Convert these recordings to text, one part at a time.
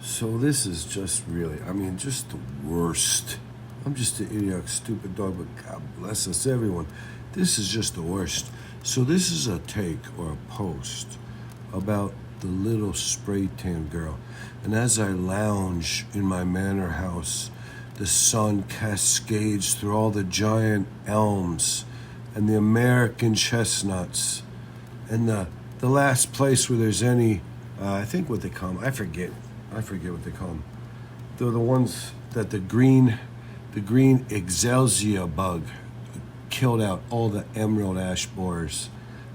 So this is just really, I mean, just the worst. I'm just an idiotic, stupid dog, but God bless us, everyone. This is just the worst. So this is a take or a post about the little spray tan girl. And as I lounge in my manor house, the sun cascades through all the giant elms and the American chestnuts and the last place where there's any, I think what they call them, I forget what they call them. They're the ones that the green Excelsior bug killed out all the emerald ash borers.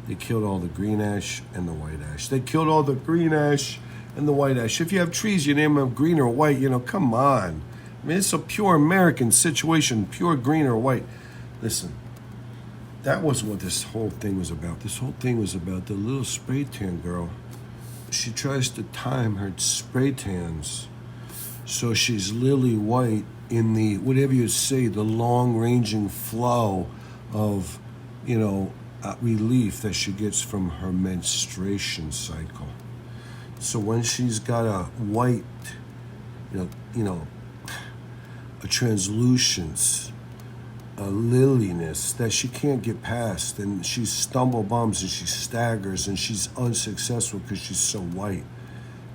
They killed all the green ash and the white ash. They killed all the green ash and the white ash. If you have trees, you name them green or white, come on. I mean, it's a pure American situation, pure green or white. Listen, that wasn't what this whole thing was about. This whole thing was about the little spray tan girl. She tries to time her spray tans so she's lily white in the, whatever you say, the long-ranging flow of, relief that she gets from her menstruation cycle. So when she's got a white, a translucence, a liliness that she can't get past, and she stumble bumps and she staggers and she's unsuccessful because she's so white.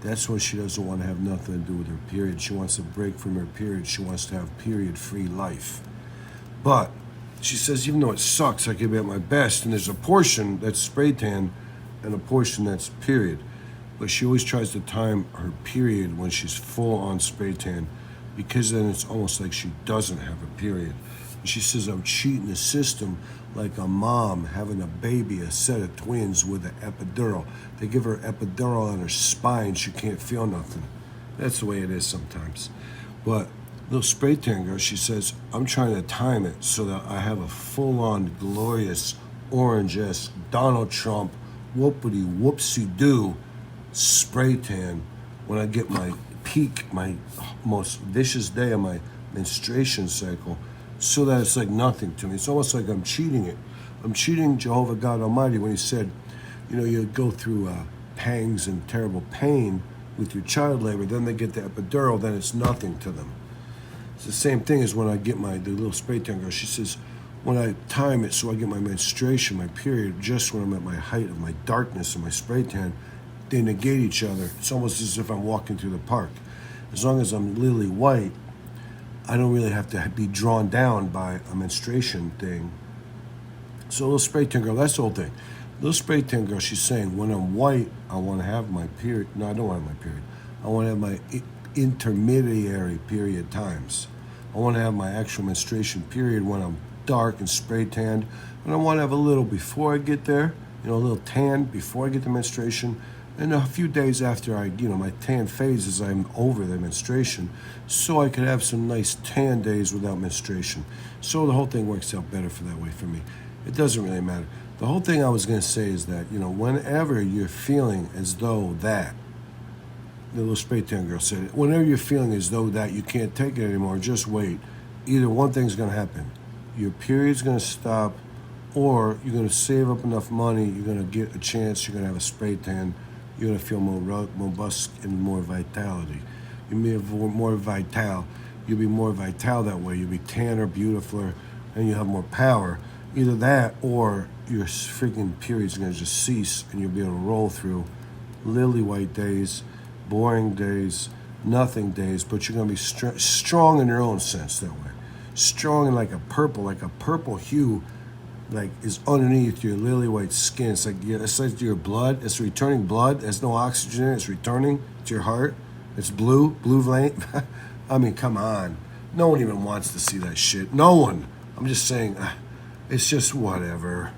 That's when she doesn't want to have nothing to do with her period. She wants a break from her period. She wants to have period-free life. But she says, even though it sucks, I can be at my best, and there's a portion that's spray tan and a portion that's period. But she always tries to time her period when she's full on spray tan, because then it's almost like she doesn't have a period. And she says, I'm cheating the system like a mom having a baby, a set of twins with an epidural. They give her epidural on her spine, she can't feel nothing. That's the way it is sometimes. But little spray tan girl, she says, I'm trying to time it so that I have a full-on glorious orange-esque Donald Trump whoopity whoopsie doo spray tan when I get my peak, my most vicious day of my menstruation cycle, so that it's like nothing to me. It's almost like I'm cheating it. I'm cheating Jehovah God Almighty when he said, you go through pangs and terrible pain with your child labor, then they get the epidural, then it's nothing to them. It's the same thing as when I get the little spray tan girl. She says, when I time it so I get my menstruation, my period, just when I'm at my height of my darkness and my spray tan, they negate each other. It's almost as if I'm walking through the park. As long as I'm lily white, I don't really have to be drawn down by a menstruation thing. So little spray tan girl, that's the whole thing. Little spray tan girl, she's saying, when I'm white, I want to have my period. No, I don't want to have my period. I want to have my intermediary period times. I want to have my actual menstruation period when I'm dark and spray tanned. And I want to have a little before I get there, a little tan before I get the menstruation. And a few days after my tan fades as I'm over the menstruation, so I could have some nice tan days without menstruation. So the whole thing works out better for that way for me. It doesn't really matter. The whole thing I was going to say is that, whenever you're feeling as though that, the little spray tan girl said it, whenever you're feeling as though that you can't take it anymore, just wait. Either one thing's going to happen. Your period's going to stop, or you're going to save up enough money, you're going to get a chance, you're going to have a spray tan, you're going to feel more robust and more vitality. You'll be more vital. You'll be more vital that way. You'll be tanner, beautifuler, and you'll have more power. Either that or your freaking period's going to just cease and you'll be able to roll through lily white days, boring days, nothing days, but you're going to be strong in your own sense that way. Strong in like a purple hue, like is underneath your lily white skin. It's like your blood. It's returning blood. There's no oxygen in it. It's returning to your heart. It's blue vein. I mean, come on. No one even wants to see that shit. No one. I'm just saying, it's just whatever.